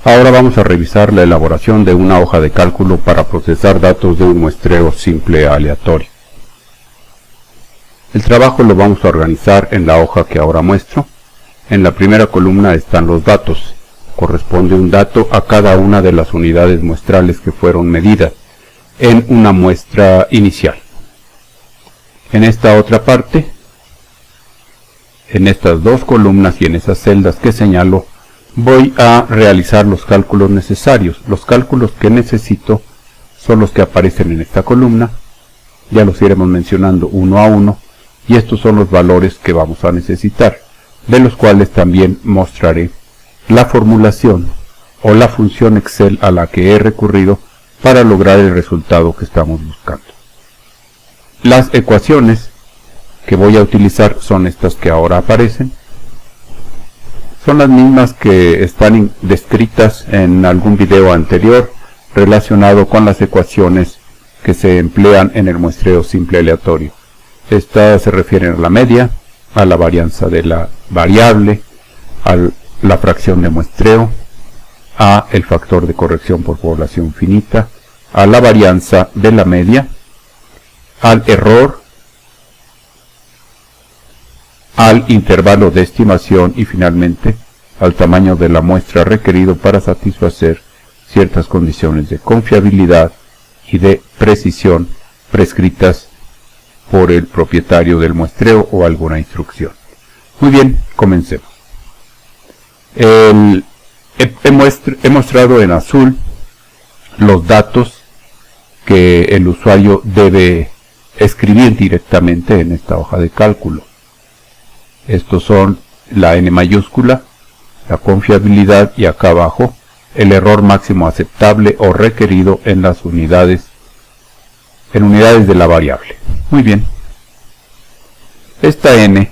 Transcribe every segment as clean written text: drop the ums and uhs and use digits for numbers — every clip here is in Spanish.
Ahora vamos a revisar la elaboración de una hoja de cálculo para procesar datos de un muestreo simple aleatorio. El trabajo lo vamos a organizar en la hoja que ahora muestro. En la primera columna están los datos. Corresponde un dato a cada una de las unidades muestrales que fueron medidas en una muestra inicial. En esta otra parte, en estas dos columnas y en esas celdas que señalo, voy a realizar los cálculos necesarios. Los cálculos que necesito son los que aparecen en esta columna. Ya los iremos mencionando uno a uno. Y estos son los valores que vamos a necesitar, de los cuales también mostraré la formulación o la función Excel a la que he recurrido para lograr el resultado que estamos buscando. Las ecuaciones que voy a utilizar son estas que ahora aparecen. Son las mismas que están descritas en algún video anterior relacionado con las ecuaciones que se emplean en el muestreo simple aleatorio. Estas se refieren a la media, a la varianza de la variable, a la fracción de muestreo, a el factor de corrección por población finita, a la varianza de la media, al error, al intervalo de estimación y finalmente al tamaño de la muestra requerido para satisfacer ciertas condiciones de confiabilidad y de precisión prescritas por el propietario del muestreo o alguna instrucción. Muy bien, comencemos. He mostrado en azul los datos que el usuario debe escribir directamente en esta hoja de cálculo. Estos son la N mayúscula, la confiabilidad y acá abajo el error máximo aceptable o requerido en las unidades de la variable. Muy bien. Esta N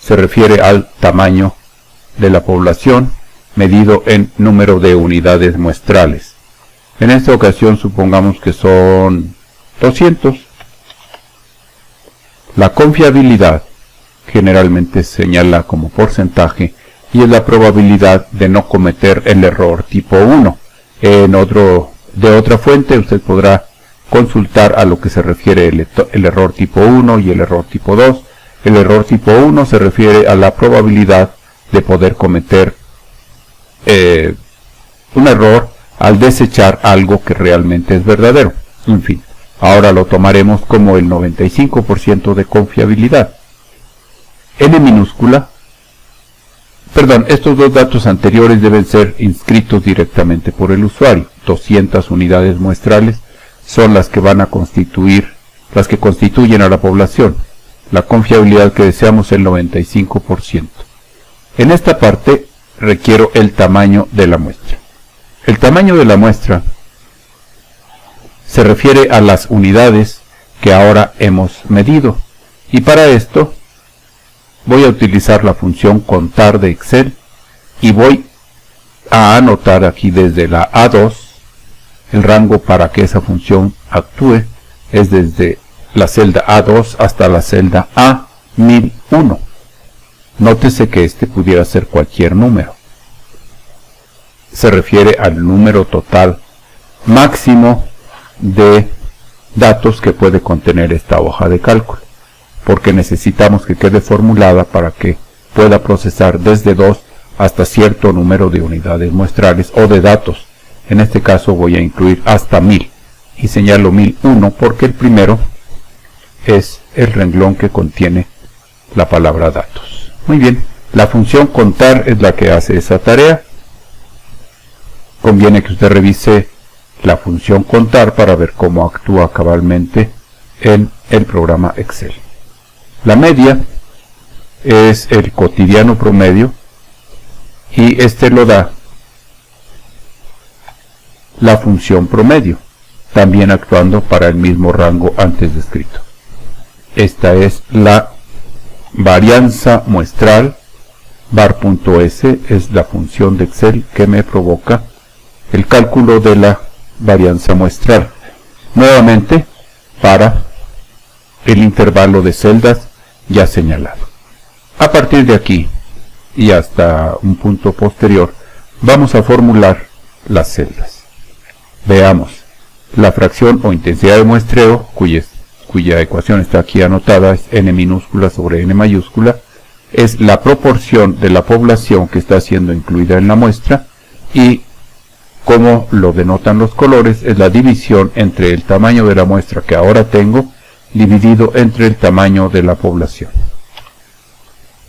se refiere al tamaño de la población medido en número de unidades muestrales. En esta ocasión supongamos que son 200. La confiabilidad generalmente se señala como porcentaje y es la probabilidad de no cometer el error tipo 1. De otra fuente usted podrá consultar a lo que se refiere el error tipo 1 y el error tipo 2. El error tipo 1 se refiere a la probabilidad de poder cometer un error al desechar algo que realmente es verdadero. En fin, ahora lo tomaremos como el 95% de confiabilidad. N minúscula, estos dos datos anteriores deben ser inscritos directamente por el usuario. 200 unidades muestrales son las que van a constituyen a la población. La confiabilidad que deseamos es el 95%. En esta parte requiero el tamaño de la muestra. El tamaño de la muestra se refiere a las unidades que ahora hemos medido. Y para esto voy a utilizar la función contar de Excel y voy a anotar aquí desde la A2 el rango para que esa función actúe. Es desde la celda A2 hasta la celda A1001. Nótese que este pudiera ser cualquier número. Se refiere al número total máximo de datos que puede contener esta hoja de cálculo, porque necesitamos que quede formulada para que pueda procesar desde 2 hasta cierto número de unidades muestrales o de datos. En este caso voy a incluir hasta 1000 y señalo 1001 porque el primero es el renglón que contiene la palabra datos. Muy bien, la función contar es la que hace esa tarea. Conviene que usted revise la función contar para ver cómo actúa cabalmente en el programa Excel. La media es el cotidiano promedio y este lo da la función promedio, también actuando para el mismo rango antes descrito. Esta es la varianza muestral. var.s es la función de Excel que me provoca el cálculo de la varianza muestral, nuevamente para el intervalo de celdas ya señalado. A partir de aquí y hasta un punto posterior vamos a formular las celdas. Veamos. La fracción o intensidad de muestreo, cuya ecuación está aquí anotada, es n minúscula sobre n mayúscula, es la proporción de la población que está siendo incluida en la muestra, y como lo denotan los colores, es la división entre el tamaño de la muestra que ahora tengo dividido entre el tamaño de la población.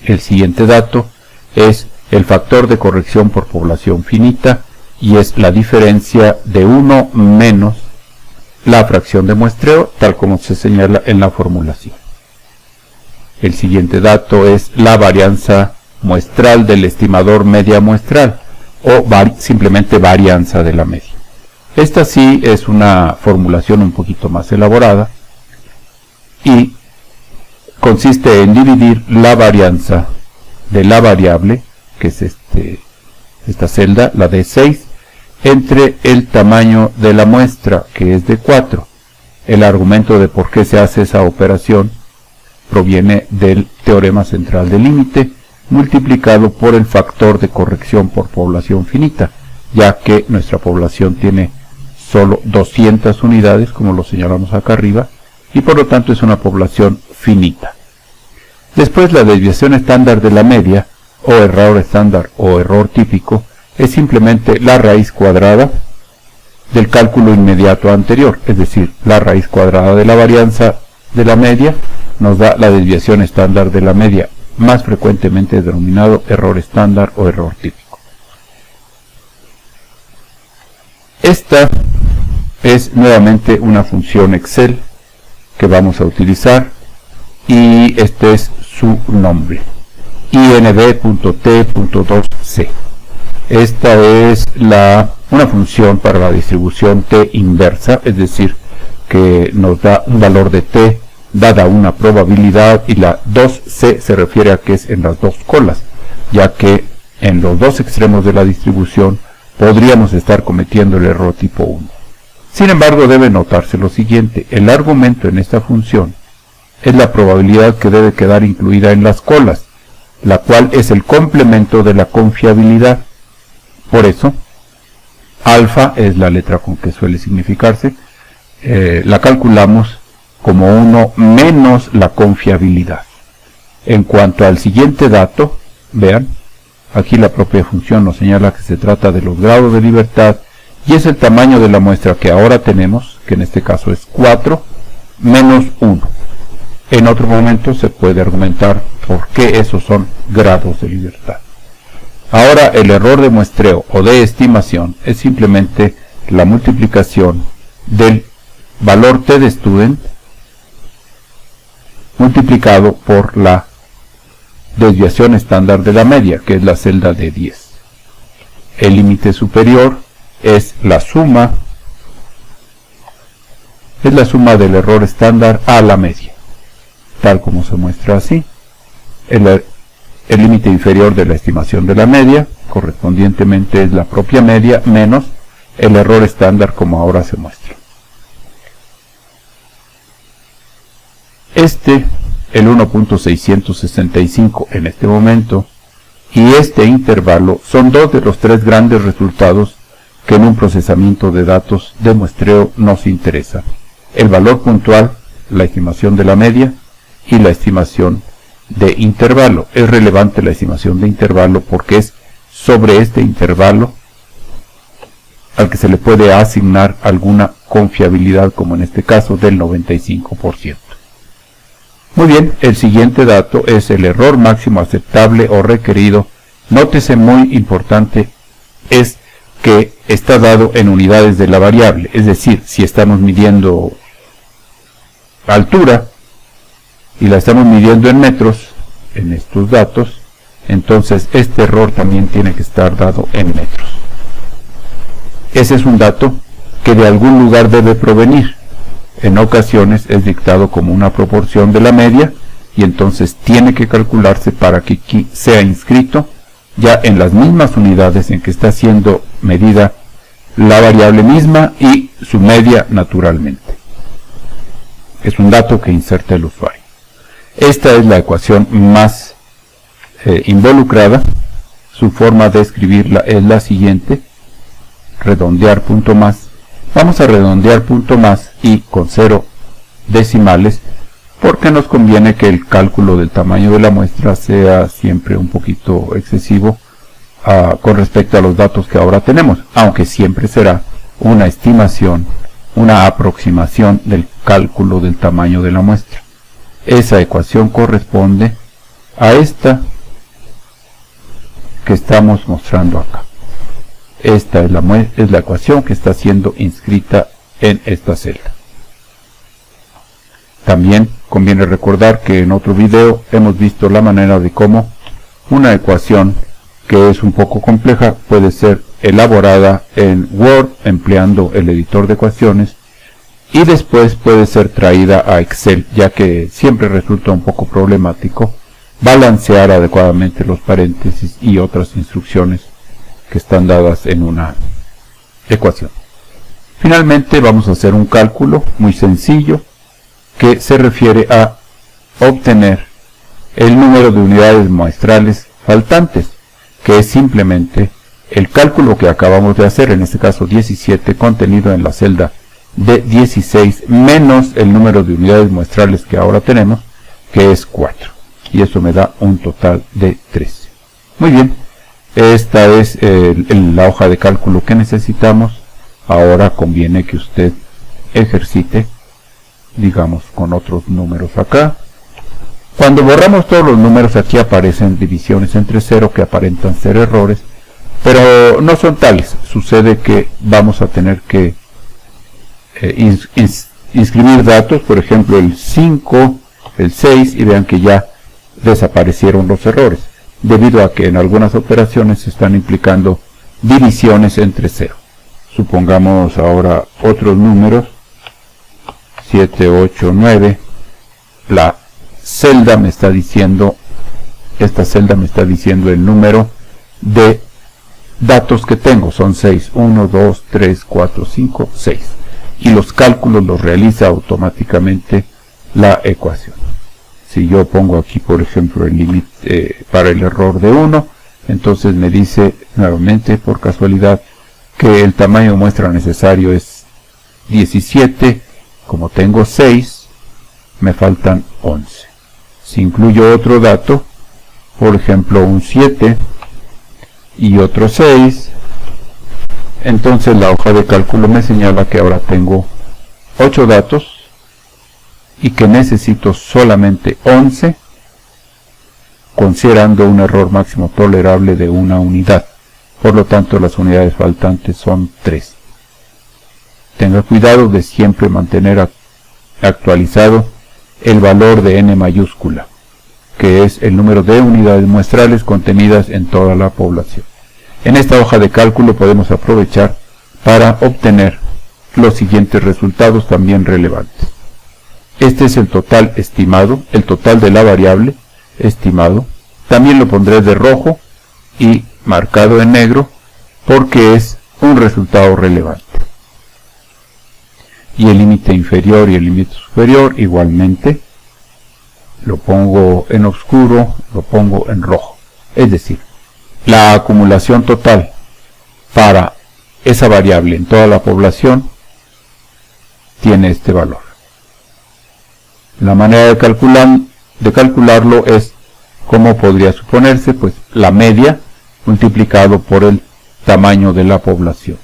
El siguiente dato es el factor de corrección por población finita, y es la diferencia de 1 menos la fracción de muestreo, tal como se señala en la formulación. El siguiente dato es la varianza muestral del estimador media muestral, o simplemente varianza de la media. Esta sí es una formulación un poquito más elaborada, y consiste en dividir la varianza de la variable, que es esta celda, la D6, entre el tamaño de la muestra, que es de 4. El argumento de por qué se hace esa operación proviene del teorema central del límite, multiplicado por el factor de corrección por población finita, ya que nuestra población tiene solo 200 unidades, como lo señalamos acá arriba, y por lo tanto es una población finita. Después, la desviación estándar de la media, o error estándar o error típico, es simplemente la raíz cuadrada del cálculo inmediato anterior, es decir, la raíz cuadrada de la varianza de la media nos da la desviación estándar de la media, más frecuentemente denominado error estándar o error típico. Esta es nuevamente una función Excel que vamos a utilizar, y este es su nombre, inb.t.2c. Esta es una función para la distribución t inversa, es decir, que nos da un valor de t dada una probabilidad, y la 2c se refiere a que es en las dos colas, ya que en los dos extremos de la distribución podríamos estar cometiendo el error tipo 1. Sin embargo, debe notarse lo siguiente: el argumento en esta función es la probabilidad que debe quedar incluida en las colas, la cual es el complemento de la confiabilidad. Por eso, alfa es la letra con que suele significarse, la calculamos como 1 menos la confiabilidad. En cuanto al siguiente dato, vean, aquí la propia función nos señala que se trata de los grados de libertad, y es el tamaño de la muestra que ahora tenemos, que en este caso es 4, menos 1. En otro momento se puede argumentar por qué esos son grados de libertad. Ahora, el error de muestreo o de estimación es simplemente la multiplicación del valor t de student multiplicado por la desviación estándar de la media, que es la celda de 10. El límite superior es la suma del error estándar a la media, tal como se muestra así. El límite inferior de la estimación de la media, correspondientemente, es la propia media menos el error estándar, como ahora se muestra. El 1.665 en este momento, y este intervalo son dos de los tres grandes resultados que en un procesamiento de datos de muestreo nos interesa: el valor puntual, la estimación de la media, y la estimación de intervalo. Es relevante la estimación de intervalo porque es sobre este intervalo al que se le puede asignar alguna confiabilidad, como en este caso del 95%. Muy bien, el siguiente dato es el error máximo aceptable o requerido. Nótese, muy importante, es que está dado en unidades de la variable, es decir, si estamos midiendo altura y la estamos midiendo en metros en estos datos, entonces este error también tiene que estar dado en metros. Ese es un dato que de algún lugar debe provenir. En ocasiones es dictado como una proporción de la media, y entonces tiene que calcularse para que aquí sea inscrito ya en las mismas unidades en que está siendo medida la variable misma y su media naturalmente. Es un dato que inserta el usuario. Esta es la ecuación más involucrada. Su forma de escribirla es la siguiente: redondear punto más, vamos a redondear punto más y con 0 decimales, porque nos conviene que el cálculo del tamaño de la muestra sea siempre un poquito excesivo con respecto a los datos que ahora tenemos, aunque siempre será una estimación, una aproximación del cálculo del tamaño de la muestra. Esa ecuación corresponde a esta que estamos mostrando acá. Esta es la ecuación que está siendo inscrita en esta celda. También conviene recordar que en otro video hemos visto la manera de cómo una ecuación que es un poco compleja puede ser elaborada en Word empleando el editor de ecuaciones y después puede ser traída a Excel, ya que siempre resulta un poco problemático balancear adecuadamente los paréntesis y otras instrucciones que están dadas en una ecuación. Finalmente vamos a hacer un cálculo muy sencillo que se refiere a obtener el número de unidades muestrales faltantes, que es simplemente el cálculo que acabamos de hacer, en este caso 17, contenido en la celda de 16, menos el número de unidades muestrales que ahora tenemos, que es 4. Y eso me da un total de 13. Muy bien, esta es la hoja de cálculo que necesitamos. Ahora conviene que usted ejercite, digamos, con otros números acá. Cuando borramos todos los números, aquí aparecen divisiones entre 0 que aparentan ser errores, pero no son tales. Sucede que vamos a tener que inscribir datos, por ejemplo el 5, el 6, y vean que ya desaparecieron los errores, debido a que en algunas operaciones se están implicando divisiones entre 0. Supongamos ahora otros números, 7, 8, 9, la celda me está diciendo, esta celda me está diciendo el número de datos que tengo, son 6, 1, 2, 3, 4, 5, 6, y los cálculos los realiza automáticamente la ecuación. Si yo pongo aquí, por ejemplo, el límite para el error de 1, entonces me dice nuevamente, por casualidad, que el tamaño de muestra necesario es 17, como tengo 6, me faltan 11. Si incluyo otro dato, por ejemplo un 7 y otro 6, entonces la hoja de cálculo me señala que ahora tengo 8 datos y que necesito solamente 11, considerando un error máximo tolerable de una unidad. Por lo tanto, las unidades faltantes son 3. Tenga cuidado de siempre mantener actualizado el valor de n mayúscula, que es el número de unidades muestrales contenidas en toda la población. En esta hoja de cálculo podemos aprovechar para obtener los siguientes resultados también relevantes. Este es el total estimado, el total de la variable estimado. También lo pondré de rojo y marcado en negro porque es un resultado relevante. Y el límite inferior y el límite superior igualmente lo pongo en oscuro, lo pongo en rojo. Es decir, la acumulación total para esa variable en toda la población tiene este valor. La manera de calcularlo es, como podría suponerse, pues la media multiplicado por el tamaño de la población.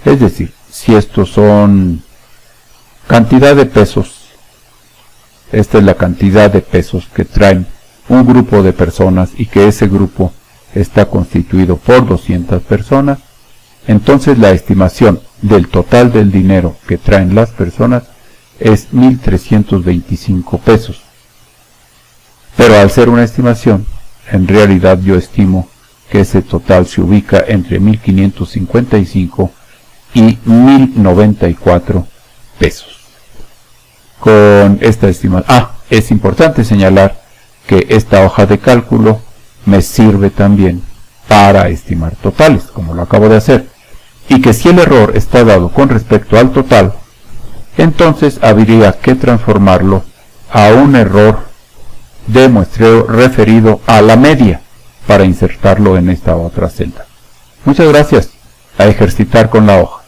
Es decir, si estos son cantidad de pesos, esta es la cantidad de pesos que traen un grupo de personas y que ese grupo está constituido por 200 personas, entonces la estimación del total del dinero que traen las personas es 1.325 pesos. Pero al ser una estimación, en realidad yo estimo que ese total se ubica entre 1.555 y 1.094 pesos. Con esta estimación, es importante señalar que esta hoja de cálculo me sirve también para estimar totales, como lo acabo de hacer, y que si el error está dado con respecto al total, entonces habría que transformarlo a un error de muestreo referido a la media para insertarlo en esta otra celda. Muchas gracias. a ejercitar con la hoja.